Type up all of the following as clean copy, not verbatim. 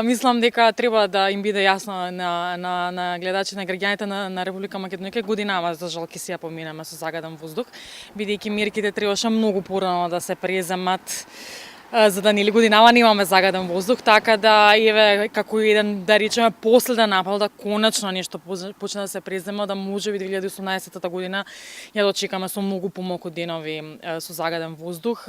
Мислам дека треба да им биде јасно на гледачите, на граѓаните на Република Македонија дека годинава за жал ќе си ја поминеме со загаден воздух, бидејќи мерките требаше многу порано да се преземат за да нели годинава немаме загаден воздух, така да еве како еден да речеме последен напал да конечно нешто почне да се презема, да можеби 2018 година ја дочекаме со многу помалку денови со загаден воздух.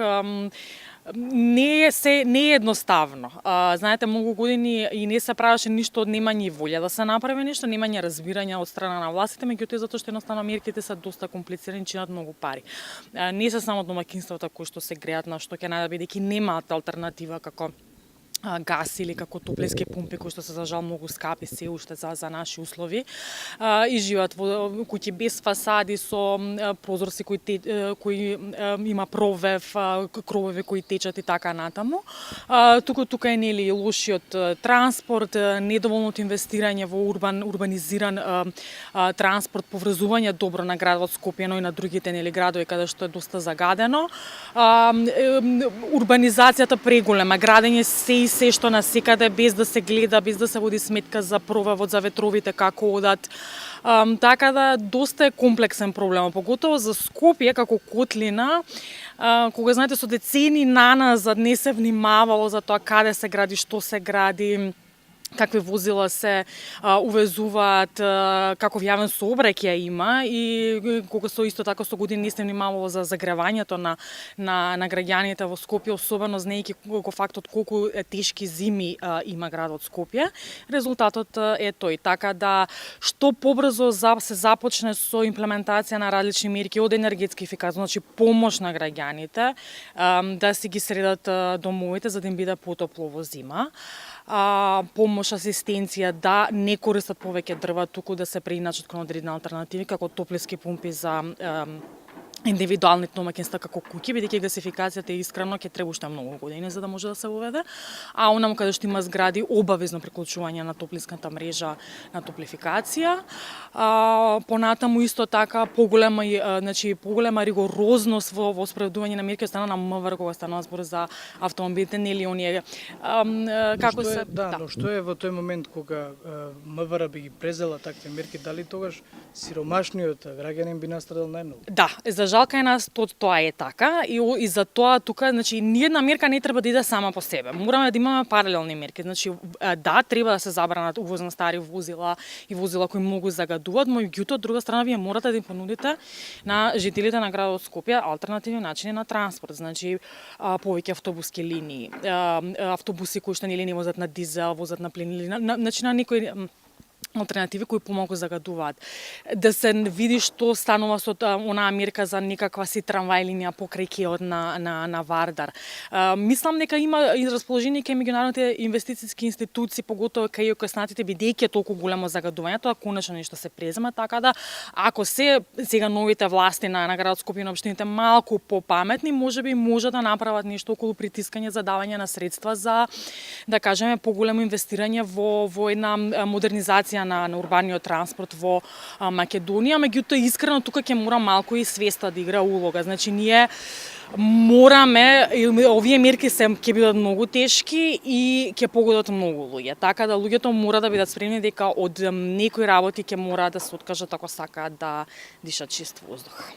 Не е едноставно. Знаете, многу години и не се правеше ништо од немање волја да се направи нешто, немање разбирање од страна на властите, меѓутоа затоа што едноставно мерките се доста комплицирани, чинат многу пари. Не се само домаќинствата кои што се греат на што ќе најдат бидејќи немаат алтернатива како газ или како топлински пумпи кои што се за жал многу скапи се уште за наши услови и живеат во куќи без фасади со прозорци кои има провев, кровови кои течат и така натаму. Тука е нели лошиот транспорт, недоволното инвестирање во урбанизиран транспорт, поврзување добро на градот Скопје, но и на другите нели градови каде што е доста загадено. Урбанизацијата преголема, градење се што насекаде без да се гледа, без да се води сметка за провевот, за ветровите како одат. Така да доста е комплексен проблем, поготово за Скопје како котлина, кога знаете со децени наназад не се внимавало за тоа каде се гради, што се гради, какви возила се увезуваат, каков јавен сообраќај има и кога со исто така со години не се внимавало за загревањето на граѓаните во Скопје, особено знаејќи го фактот колку тешки зими има градот Скопје, резултатот е тој. Така да што побрзо се започне со имплементација на различни мерки од енергетски ефикасност, значи помош на граѓаните да си ги средат домовите за да им биде потопло во зима. Помош, асистенција да не користат повеќе дрва, туку да се преиначат кон одредени алтернативи како топлински пумпи за индивидуални домаќинства како куќи, бидејќи гасификацијата искрено ќе треба уште многу години за да може да се уведе, а онаму каде што има згради обавезно приклучување на топлинската мрежа на топлификација. Понатаму исто така поголема ригорозност во спроведување на мерки од страна на МВР кога станува збор за автомобилите, нели оние како се но што е во тој момент кога МВР би ги презела такви мерки, дали тогаш сиромашниот граѓанин би настрадал најмногу? Да, за жал кај нас тоа е така и за тоа тука значи ниедна мерка не треба да иде сама по себе. Мораме да имаме паралелни мерки. Значи да, треба да се забранат увоз на стари возила и возила кои многу загадуваат, но меѓутоа од друга страна вие морате да им понудите на жителите на градот Скопје алтернативни начини на транспорт. Значи повеќе автобуски линии, автобуси кои што нели не возат на дизел, возат на плин или значи на некои алтернативи кои помалку загадуваат. Да се види што станува со онаа мерка за некаква си трамвај линија покрај кеот на Вардар. Мислам дека има и расположение кај меѓународните инвестициски институции, поготово кај окоснатите, бидејќи е толку големо загадување, тоа конечно нешто се презема, така да ако сега новите власти на градот Скопје и на општините малку попаметни, можеби може да направат нешто околу притискање за давање на средства за да кажеме поголемо инвестирање во една модернизација на урбаниот транспорт во Македонија, меѓутоа искрено тука ќе мора малку и свеста да игра улога. Значи ние мораме, овие мерки ќе бидат многу тешки и ќе погодат многу луѓе. Така да луѓето мора да бидат спремни дека од некои работи ќе мора да се откажат ако сакаат да дишат чист воздух.